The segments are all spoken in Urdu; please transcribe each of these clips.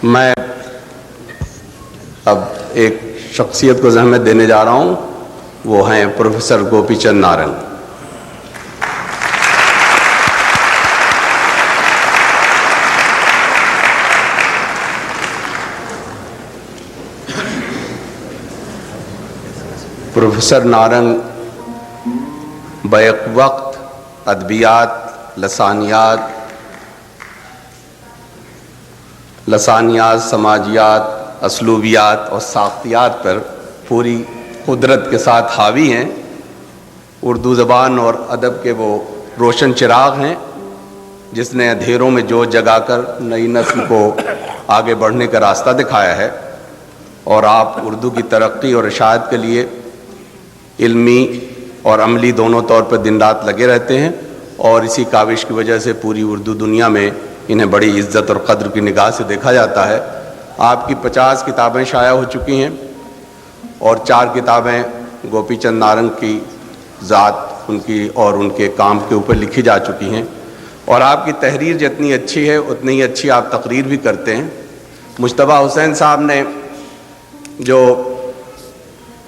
میں اب ایک شخصیت کو زحمت دینے جا رہا ہوں، وہ ہیں پروفیسر گوپی چند نارنگ۔ پروفیسر نارنگ بیک وقت ادبیات، لسانیات، سماجیات، اسلوبیات اور ساختیات پر پوری قدرت کے ساتھ حاوی ہیں۔ اردو زبان اور ادب کے وہ روشن چراغ ہیں جس نے اندھیروں میں جوت جگا کر نئی نسل کو آگے بڑھنے کا راستہ دکھایا ہے، اور آپ اردو کی ترقی اور اشاعت کے لیے علمی اور عملی دونوں طور پر دن رات لگے رہتے ہیں، اور اسی کاوش کی وجہ سے پوری اردو دنیا میں انہیں بڑی عزت اور قدر کی نگاہ سے دیکھا جاتا ہے۔ آپ کی 50 کتابیں شائع ہو چکی ہیں، اور 4 کتابیں گوپی چند نارنگ کی ذات، ان کی اور ان کے کام کے اوپر لکھی جا چکی ہیں، اور آپ کی تحریر جتنی اچھی ہے اتنی ہی اچھی آپ تقریر بھی کرتے ہیں۔ مجتبیٰ حسین صاحب نے جو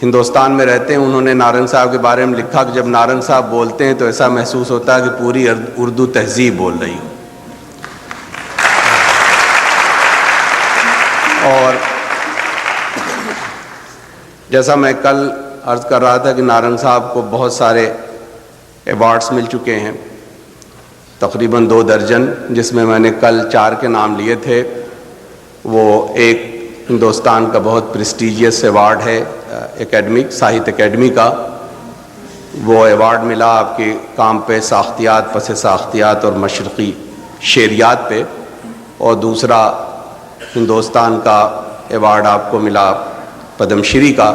ہندوستان میں رہتے ہیں، انہوں نے نارنگ صاحب کے بارے میں لکھا کہ جب نارنگ صاحب بولتے ہیں تو ایسا محسوس ہوتا ہے کہ پوری اردو تہذیب بول رہی ہو۔ اور جیسا میں کل عرض کر رہا تھا کہ نارنگ صاحب کو بہت سارے ایوارڈز مل چکے ہیں، تقریباً 2 درجن، جس میں نے کل 4 کے نام لیے تھے۔ وہ ایک ہندوستان کا بہت پریسٹیجیس ایوارڈ ہے اکیڈمک، ساہتیہ اکیڈمی کا، وہ ایوارڈ ملا آپ کے کام پہ، ساختیات، پس ساختیات اور مشرقی شعریات پہ، اور دوسرا ہندوستان کا ایوارڈ آپ کو ملا پدم شری کا،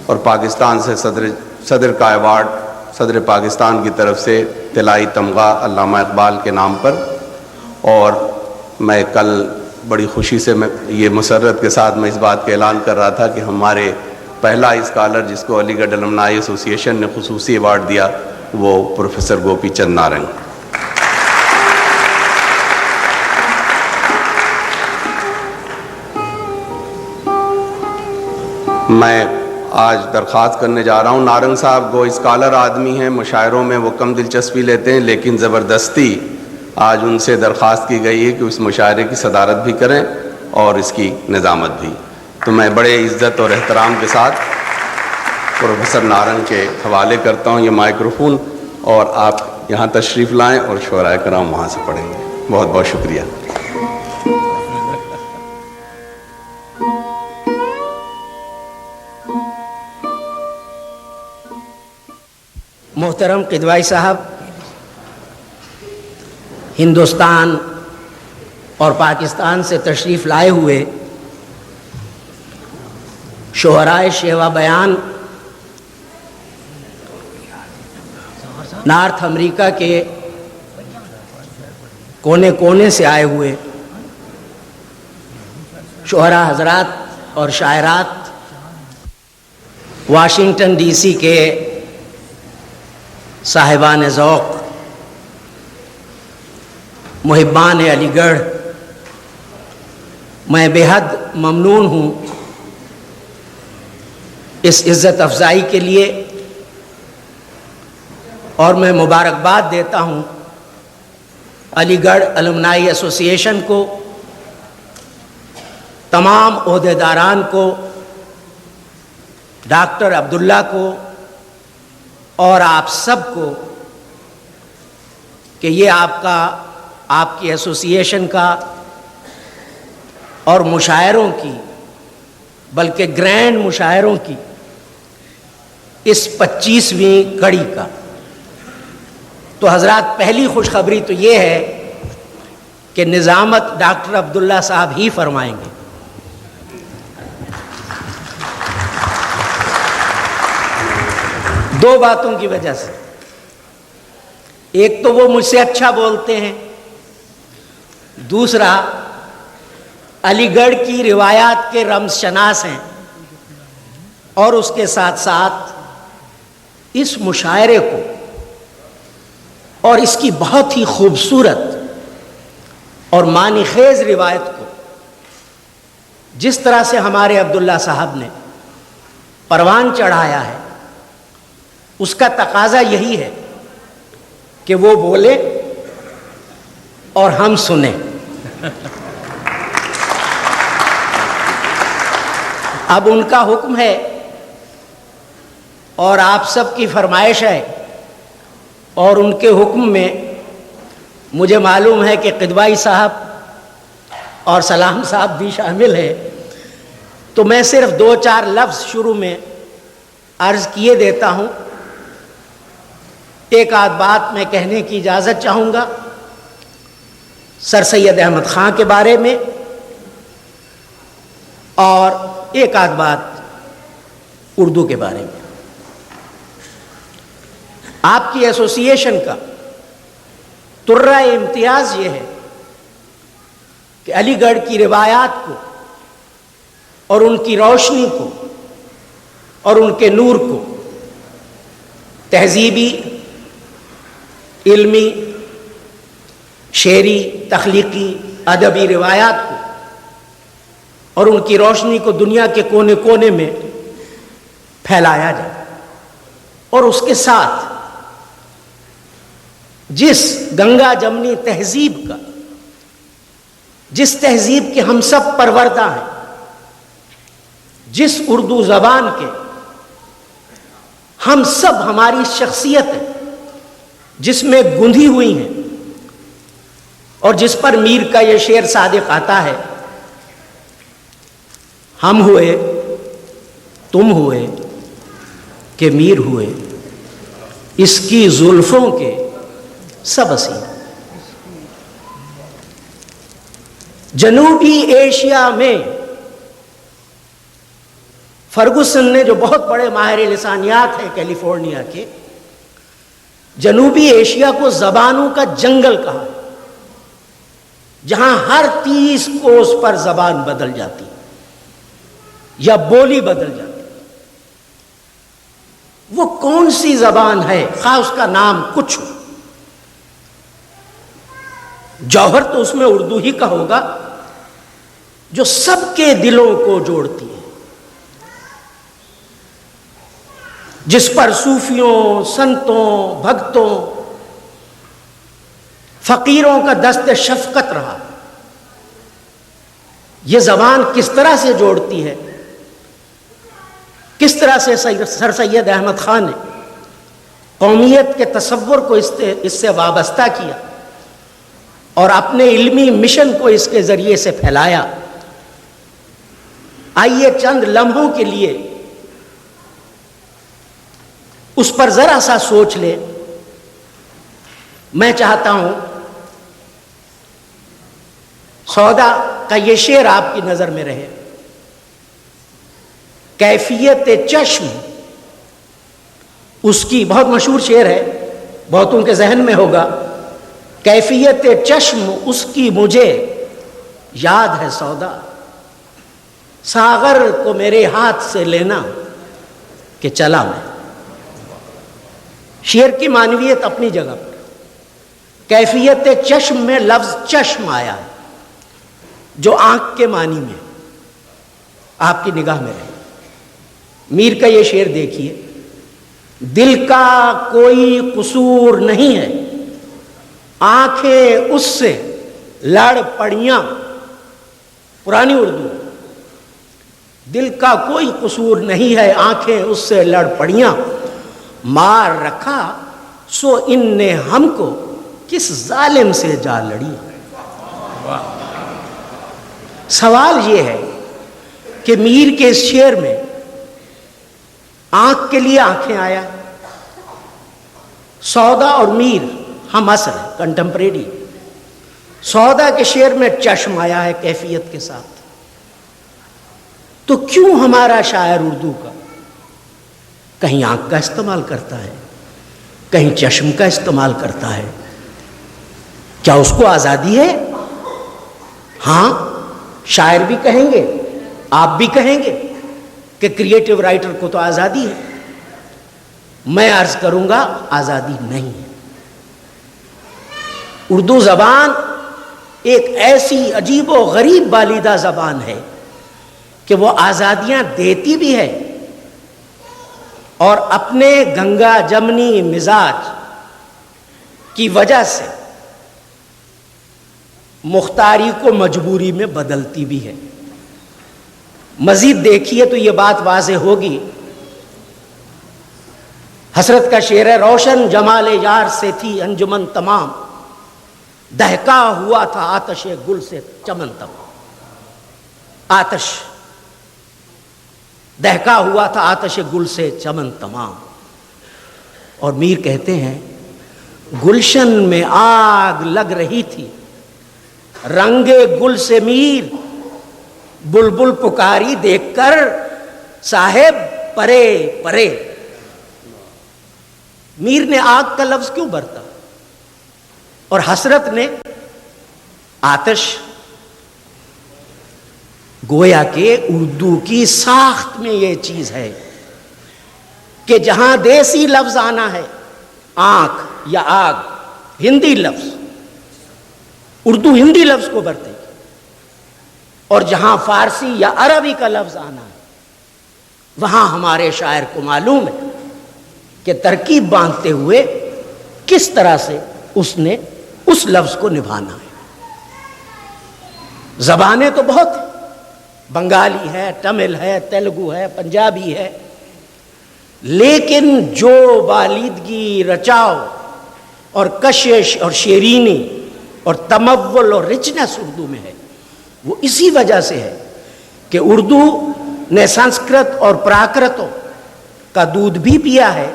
اور پاکستان سے صدر کا ایوارڈ صدر پاکستان کی طرف سے طلائی تمغہ علامہ اقبال کے نام پر۔ اور میں کل بڑی خوشی سے یہ مسرت کے ساتھ میں اس بات کا اعلان کر رہا تھا کہ ہمارے پہلا اسکالر جس کو علی گڑھ الومنائی ایسوسی ایشن نے خصوصی ایوارڈ دیا، وہ پروفیسر گوپی چند نارنگ۔ میں آج درخواست کرنے جا رہا ہوں، نارنگ صاحب وہ اسکالر آدمی ہیں، مشاعروں میں وہ کم دلچسپی لیتے ہیں، لیکن زبردستی آج ان سے درخواست کی گئی ہے کہ اس مشاعرے کی صدارت بھی کریں اور اس کی نظامت بھی۔ تو میں بڑے عزت اور احترام کے ساتھ پروفیسر نارنگ کے حوالے کرتا ہوں یہ مائکروفون، اور آپ یہاں تشریف لائیں اور شعراء کرام وہاں سے پڑھیں گے۔ بہت بہت شکریہ۔ محترم قدوائی صاحب، ہندوستان اور پاکستان سے تشریف لائے ہوئے شعرائے شیوا بیان، نارتھ امریکہ کے کونے کونے سے آئے ہوئے شعراء حضرات اور شاعرات، واشنگٹن ڈی سی کے صاحبان ذوق، محبان علی گڑھ، میں بے حد ممنون ہوں اس عزت افزائی کے لیے، اور میں مبارکباد دیتا ہوں علی گڑھ الومنائی ایسوسی ایشن کو، تمام عہدیداران کو، ڈاکٹر عبداللہ کو اور آپ سب کو، کہ یہ آپ کی ایسوسی ایشن کا اور مشاعروں کی، بلکہ گرینڈ مشاعروں کی اس 25ویں کڑی کا۔ تو حضرات، پہلی خوشخبری تو یہ ہے کہ نظامت ڈاکٹر عبداللہ صاحب ہی فرمائیں گے۔ دو باتوں کی وجہ سے، ایک تو وہ مجھ سے اچھا بولتے ہیں، دوسرا علی گڑھ کی روایات کے رمز شناس ہیں، اور اس کے ساتھ ساتھ اس مشاعرے کو اور اس کی بہت ہی خوبصورت اور معنی خیز روایت کو جس طرح سے ہمارے عبداللہ صاحب نے پروان چڑھایا ہے، اس کا تقاضا یہی ہے کہ وہ بولے اور ہم سنیں۔ اب ان کا حکم ہے اور آپ سب کی فرمائش ہے، اور ان کے حکم میں مجھے معلوم ہے کہ قدوائی صاحب اور سلام صاحب بھی شامل ہے، تو میں صرف 2-4 لفظ شروع میں عرض کیے دیتا ہوں۔ ایک آدھ بات میں کہنے کی اجازت چاہوں گا سر سید احمد خان کے بارے میں، اور ایک آدھ بات اردو کے بارے میں۔ آپ کی ایسوسی ایشن کا ترہ امتیاز یہ ہے کہ علی گڑھ کی روایات کو اور ان کی روشنی کو اور ان کے نور کو تہذیبی، علمی، شعری، تخلیقی، ادبی روایات کو اور ان کی روشنی کو دنیا کے کونے کونے میں پھیلایا جائے، اور اس کے ساتھ جس گنگا جمنی تہذیب کا، جس تہذیب کے ہم سب پروردہ ہیں، جس اردو زبان کے ہم سب ہماری شخصیت ہے، جس میں گندھی ہوئی ہیں، اور جس پر میر کا یہ شعر صادق آتا ہے، ہم ہوئے، تم ہوئے کہ میر ہوئے، اس کی زلفوں کے سب اسیر۔ جنوبی ایشیا میں فرگوسن نے، جو بہت بڑے ماہر لسانیات ہیں کیلیفورنیا کے، جنوبی ایشیا کو زبانوں کا جنگل کہا، جہاں ہر 30 کوس پر زبان بدل جاتی یا بولی بدل جاتی۔ وہ کون سی زبان ہے، خواہ اس کا نام کچھ ہو، جوہر تو اس میں اردو ہی کا ہوگا، جو سب کے دلوں کو جوڑتی ہے، جس پر صوفیوں، سنتوں، بھگتوں، فقیروں کا دست شفقت رہا۔ یہ زبان کس طرح سے جوڑتی ہے، کس طرح سے سر سید احمد خان نے قومیت کے تصور کو اس سے وابستہ کیا اور اپنے علمی مشن کو اس کے ذریعے سے پھیلایا۔ آئیے چند لمحوں کے لیے اس پر ذرا سا سوچ لیں۔ میں چاہتا ہوں سودا کا یہ شعر آپ کی نظر میں رہے۔ کیفیت چشم، اس کی بہت مشہور شعر ہے، بہتوں کے ذہن میں ہوگا۔ کیفیت چشم اس کی مجھے یاد ہے سودا، ساغر کو میرے ہاتھ سے لینا کہ چلا میں۔ شعر کی معنویت اپنی جگہ پر، کیفیت چشم میں لفظ چشم آیا ہے، جو آنکھ کے معنی میں آپ کی نگاہ میں رہے۔ میر کا یہ شعر دیکھیے، دل کا کوئی قصور نہیں ہے، آنکھیں اس سے لڑ پڑیاں۔ پرانی اردو، دل کا کوئی قصور نہیں ہے، آنکھیں اس سے لڑ پڑیاں، مار رکھا سو ان نے ہم کو کس ظالم سے جا لڑی۔ سوال یہ ہے کہ میر کے اس شعر میں آنکھ کے لیے آنکھیں آیا، سودا اور میر ہم عصر ہے، کنٹمپریری۔ سودا کے شعر میں چشم آیا ہے کیفیت کے ساتھ، تو کیوں ہمارا شاعر اردو کا کہیں آنکھ کا استعمال کرتا ہے، کہیں چشم کا استعمال کرتا ہے؟ کیا اس کو آزادی ہے؟ ہاں، شاعر بھی کہیں گے، آپ بھی کہیں گے کہ کریٹو رائٹر کو تو آزادی ہے۔ میں عرض کروں گا آزادی نہیں ہے۔ اردو زبان ایک ایسی عجیب و غریب بالیدہ زبان ہے کہ وہ آزادیاں دیتی بھی ہے اور اپنے گنگا جمنی مزاج کی وجہ سے مختاری کو مجبوری میں بدلتی بھی ہے۔ مزید دیکھیے تو یہ بات واضح ہوگی۔ حسرت کا شعر ہے، روشن جمال یار سے تھی انجمن تمام، دہکا ہوا تھا آتش گل سے چمن تمام۔ آتش، دہکا ہوا تھا آتش گل سے چمن تمام۔ اور میر کہتے ہیں گلشن میں آگ لگ رہی تھی، رنگ گل سے میر بلبل پکاری دیکھ کر صاحب پرے پرے۔ میر نے آگ کا لفظ کیوں برتا اور حسرت نے آتش؟ گویا کہ اردو کی ساخت میں یہ چیز ہے کہ جہاں دیسی لفظ آنا ہے، آنکھ یا آگ، ہندی لفظ، اردو ہندی لفظ کو برتے گی، اور جہاں فارسی یا عربی کا لفظ آنا ہے وہاں ہمارے شاعر کو معلوم ہے کہ ترکیب باندھتے ہوئے کس طرح سے اس نے اس لفظ کو نبھانا ہے۔ زبانیں تو بہت ہیں، بنگالی ہے، تمل ہے، تیلگو ہے، پنجابی ہے، لیکن جو بالیدگی، رچاؤ اور کشش اور شیرینی اور تمول اور رچنس اردو میں ہے وہ اسی وجہ سے ہے کہ اردو نے سنسکرت اور پراکرتوں کا دودھ بھی پیا ہے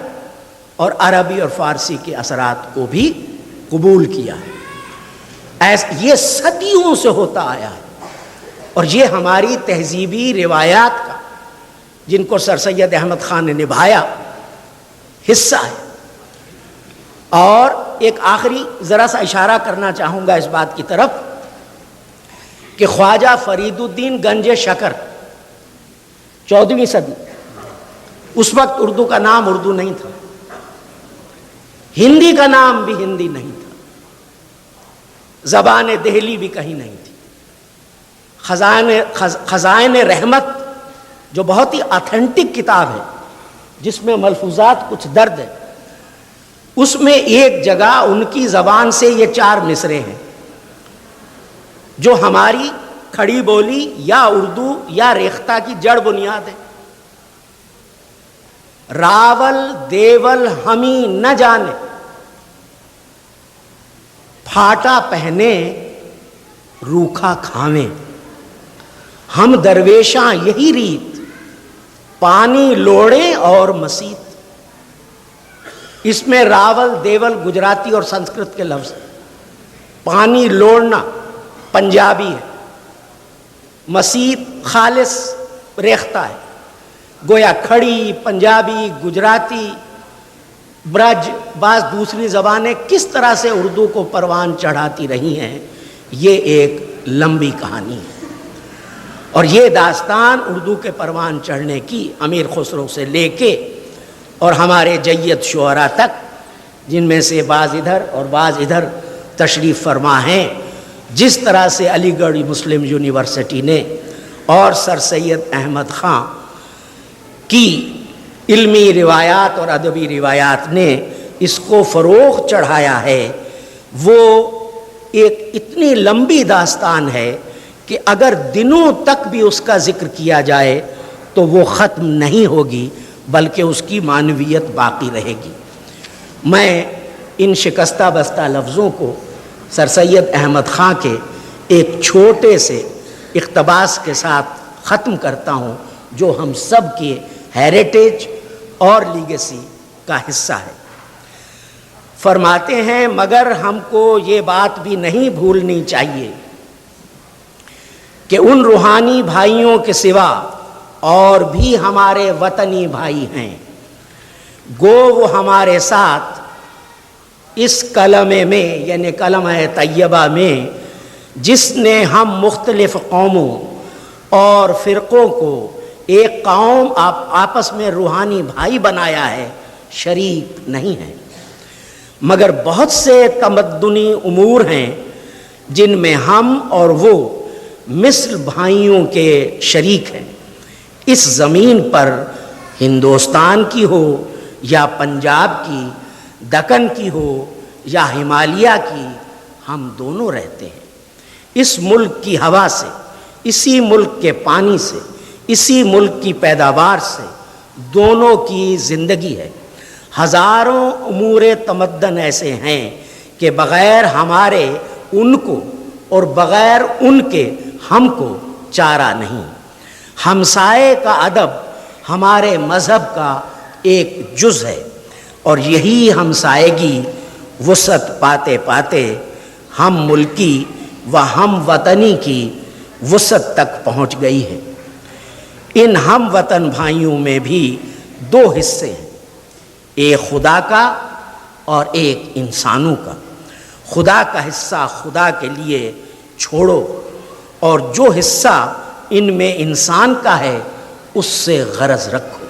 اور عربی اور فارسی کے اثرات کو بھی قبول کیا ہے۔ یہ صدیوں سے ہوتا آیا ہے اور یہ ہماری تہذیبی روایات کا، جن کو سر سید احمد خان نے نبھایا، حصہ ہے۔ اور ایک آخری ذرا سا اشارہ کرنا چاہوں گا اس بات کی طرف کہ خواجہ فرید الدین گنج شکر 14ویں صدی، اس وقت اردو کا نام اردو نہیں تھا، ہندی کا نام بھی ہندی نہیں تھا، زبان دہلی بھی کہیں نہیں تھی۔ خزائن رحمت جو بہت ہی آتھینٹک کتاب ہے جس میں ملفوظات کچھ درد ہے، اس میں ایک جگہ ان کی زبان سے یہ 4 مصرے ہیں جو ہماری کھڑی بولی یا اردو یا ریختہ کی جڑ بنیاد ہے۔ راول دیول ہمی نہ جانے، پھاٹا پہنے روکھا کھاویں، ہم درویشاں یہی ریت، پانی لوڑیں اور مسیت۔ اس میں راول دیول گجراتی اور سنسکرت کے لفظ ہیں، پانی لوڑنا پنجابی ہے، مسیت خالص ریختہ ہے۔ گویا کھڑی، پنجابی، گجراتی، برج، بعض دوسری زبانیں کس طرح سے اردو کو پروان چڑھاتی رہی ہیں، یہ ایک لمبی کہانی ہے۔ اور یہ داستان اردو کے پروان چڑھنے کی امیر خسرو سے لے کے اور ہمارے جید شعراء تک، جن میں سے بعض ادھر اور بعض ادھر تشریف فرما ہیں، جس طرح سے علی گڑھ مسلم یونیورسٹی نے اور سر سید احمد خان کی علمی روایات اور ادبی روایات نے اس کو فروغ چڑھایا ہے، وہ ایک اتنی لمبی داستان ہے کہ اگر دنوں تک بھی اس کا ذکر کیا جائے تو وہ ختم نہیں ہوگی، بلکہ اس کی معنویت باقی رہے گی۔ میں ان شکستہ بستہ لفظوں کو سر سید احمد خان کے ایک چھوٹے سے اقتباس کے ساتھ ختم کرتا ہوں جو ہم سب کے ہیریٹیج اور لیگیسی کا حصہ ہے۔ فرماتے ہیں مگر ہم کو یہ بات بھی نہیں بھولنی چاہیے کہ ان روحانی بھائیوں کے سوا اور بھی ہمارے وطنی بھائی ہیں، گو وہ ہمارے ساتھ اس کلمے میں، یعنی کلمہ طیبہ میں، جس نے ہم مختلف قوموں اور فرقوں کو ایک قوم آپس میں روحانی بھائی بنایا ہے، شریک نہیں ہے، مگر بہت سے تمدنی امور ہیں جن میں ہم اور وہ مثل بھائیوں کے شریک ہیں۔ اس زمین پر ہندوستان کی ہو یا پنجاب کی، دکن کی ہو یا ہمالیہ کی، ہم دونوں رہتے ہیں۔ اس ملک کی ہوا سے، اسی ملک کے پانی سے، اسی ملک کی پیداوار سے دونوں کی زندگی ہے۔ ہزاروں امور تمدن ایسے ہیں کہ بغیر ہمارے ان کو اور بغیر ان کے ہم کو چارہ نہیں۔ ہمسائے کا ادب ہمارے مذہب کا ایک جز ہے، اور یہی ہمسائیگی وسعت پاتے پاتے ہم ملکی و ہم وطنی کی وسعت تک پہنچ گئی ہے۔ ان ہم وطن بھائیوں میں بھی دو حصے ہیں، ایک خدا کا اور ایک انسانوں کا۔ خدا کا حصہ خدا کے لیے چھوڑو، اور جو حصہ ان میں انسان کا ہے اس سے غرض رکھو۔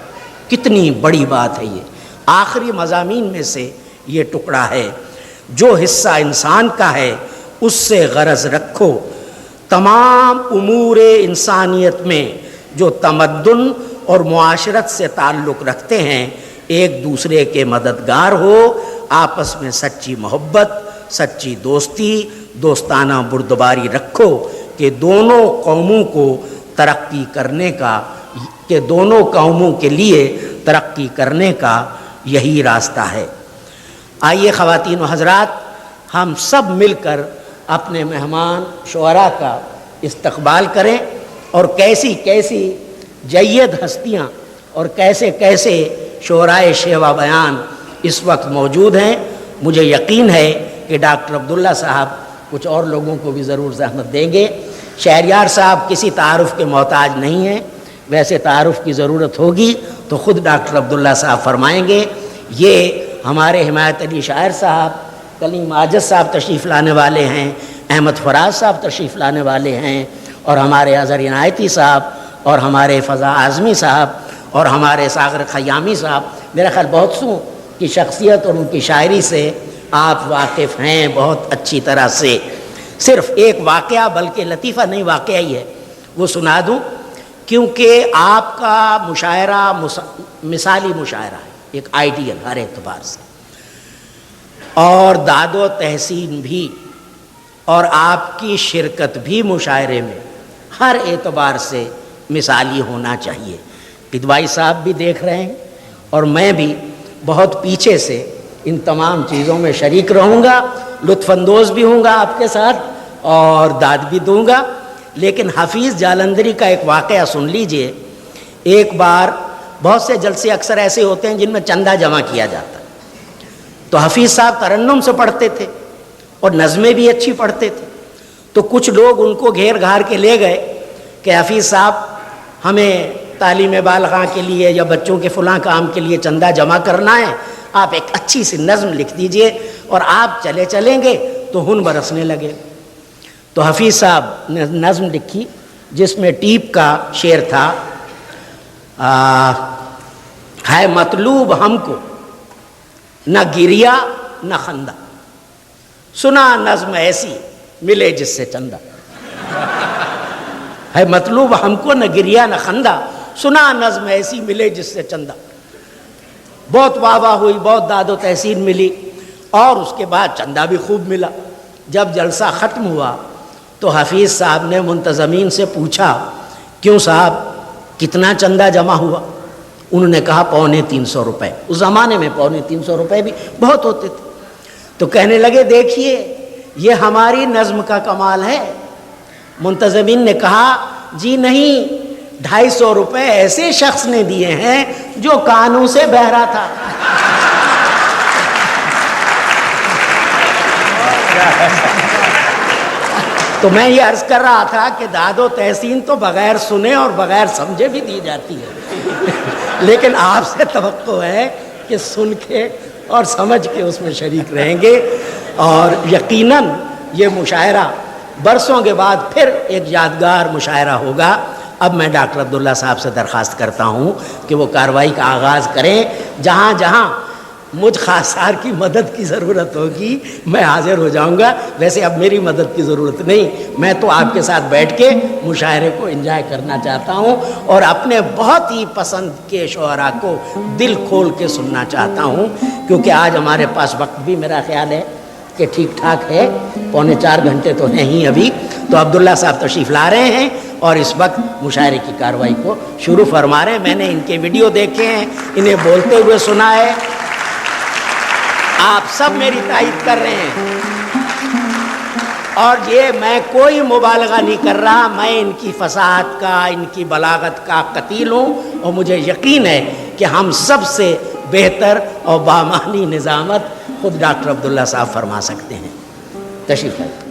کتنی بڑی بات ہے یہ، آخری مضامین میں سے یہ ٹکڑا ہے۔ جو حصہ انسان کا ہے اس سے غرض رکھو۔ تمام امور انسانیت میں جو تمدن اور معاشرت سے تعلق رکھتے ہیں ایک دوسرے کے مددگار ہو، آپس میں سچی محبت، سچی دوستی، دوستانہ بردباری رکھو کہ دونوں قوموں کو ترقی کرنے کا، کہ دونوں قوموں کے لیے ترقی کرنے کا یہی راستہ ہے۔ آئیے خواتین و حضرات، ہم سب مل کر اپنے مہمان شعراء کا استقبال کریں، اور کیسی کیسی جید ہستیاں اور کیسے کیسے شعرائے شیوا بیان اس وقت موجود ہیں۔ مجھے یقین ہے کہ ڈاکٹر عبداللہ صاحب کچھ اور لوگوں کو بھی ضرور زحمت دیں گے۔ شہریار صاحب کسی تعارف کے محتاج نہیں ہیں، ویسے تعارف کی ضرورت ہوگی تو خود ڈاکٹر عبداللہ صاحب فرمائیں گے۔ یہ ہمارے حمایت علی شاعر صاحب، کلیم عاجز صاحب تشریف لانے والے ہیں، احمد فراز صاحب تشریف لانے والے ہیں، اور ہمارے اظہر عنایتی صاحب، اور ہمارے فضا اعظمی صاحب، اور ہمارے ساغر خیامی صاحب۔ میرا خیال بہت سو کی شخصیت اور ان کی شاعری سے آپ واقف ہیں بہت اچھی طرح سے۔ صرف ایک واقعہ، بلکہ لطیفہ نہیں، واقعہ ہی ہے، وہ سنا دوں، کیونکہ آپ کا مشاعرہ مثالی مشاعرہ ہے، ایک آئیڈیل ہر اعتبار سے، اور داد و تحسین بھی، اور آپ کی شرکت بھی مشاعرے میں ہر اعتبار سے مثالی ہونا چاہیے۔ قدوائی صاحب بھی دیکھ رہے ہیں، اور میں بھی بہت پیچھے سے ان تمام چیزوں میں شریک رہوں گا، لطف اندوز بھی ہوں گا آپ کے ساتھ، اور داد بھی دوں گا۔ لیکن حفیظ جالندری کا ایک واقعہ سن لیجئے۔ ایک بار، بہت سے جلسے اکثر ایسے ہوتے ہیں جن میں چندہ جمع کیا جاتا ہے، تو حفیظ صاحب ترنم سے پڑھتے تھے اور نظمیں بھی اچھی پڑھتے تھے، تو کچھ لوگ ان کو گھیر گھار کے لے گئے کہ حفیظ صاحب ہمیں تعلیم بالغاں کے لیے یا بچوں کے فلاں کام کے لیے چندہ جمع کرنا ہے، آپ ایک اچھی سی نظم لکھ دیجئے، اور آپ چلیں گے تو ہن برسنے لگے۔ تو حفیظ صاحب نے نظم لکھی جس میں ٹیپ کا شعر تھا، ہے مطلوب ہم کو نہ گریا نہ خندہ، سنا نظم ایسی ملے جس سے چندہ۔ ہے مطلوب ہم کو نہ گریا نہ خندہ، سنا نظم ایسی ملے جس سے چندہ۔ بہت واہ واہ ہوئی، بہت داد و تحسین ملی، اور اس کے بعد چندہ بھی خوب ملا۔ جب جلسہ ختم ہوا تو حفیظ صاحب نے منتظمین سے پوچھا، کیوں صاحب کتنا چندہ جمع ہوا؟ انہوں نے کہا 350 روپے۔ اس زمانے میں 350 روپے بھی بہت ہوتے تھے۔ تو کہنے لگے دیکھیے یہ ہماری نظم کا کمال ہے۔ منتظمین نے کہا جی نہیں، 250 روپے ایسے شخص نے دیے ہیں جو کانوں سے بہرا تھا۔ تو میں یہ عرض کر رہا تھا کہ داد و تحسین تو بغیر سنے اور بغیر سمجھے بھی دی جاتی ہے، لیکن آپ سے توقع ہے کہ سن کے اور سمجھ کے اس میں شریک رہیں گے، اور یقیناً یہ مشاعرہ برسوں کے بعد پھر ایک یادگار مشاعرہ ہوگا۔ اب میں ڈاکٹر عبداللہ صاحب سے درخواست کرتا ہوں کہ وہ کارروائی کا آغاز کریں۔ جہاں جہاں مجھ خاصار کی مدد کی ضرورت ہوگی میں حاضر ہو جاؤں گا. ویسے اب میری مدد کی ضرورت نہیں, میں تو آپ کے ساتھ بیٹھ کے مشاعرے کو انجوائے کرنا چاہتا ہوں اور اپنے بہت ہی پسند کے شعراء کو دل کھول کے سننا چاہتا ہوں, کیونکہ آج ہمارے پاس وقت بھی میرا خیال ہے کہ ٹھیک ٹھاک ہے, 3.25 گھنٹے تو ہیں ہی ابھی. تو عبداللہ صاحب تشریف لا رہے ہیں اور اس وقت مشاعرے کی کارروائی کو شروع فرما رہے ہیں. میں نے ان کے ویڈیو دیکھے ہیں, انہیں بولتے ہوئے سنا ہے, آپ سب میری تائید کر رہے ہیں. اور یہ میں کوئی مبالغہ نہیں کر رہا, میں ان کی فصاحت کا, ان کی بلاغت کا قتیل ہوں, اور مجھے یقین ہے کہ ہم سب سے بہتر اور بامعنی نظامت خود ڈاکٹر عبداللہ صاحب فرما سکتے ہیں. تشریف لائیں.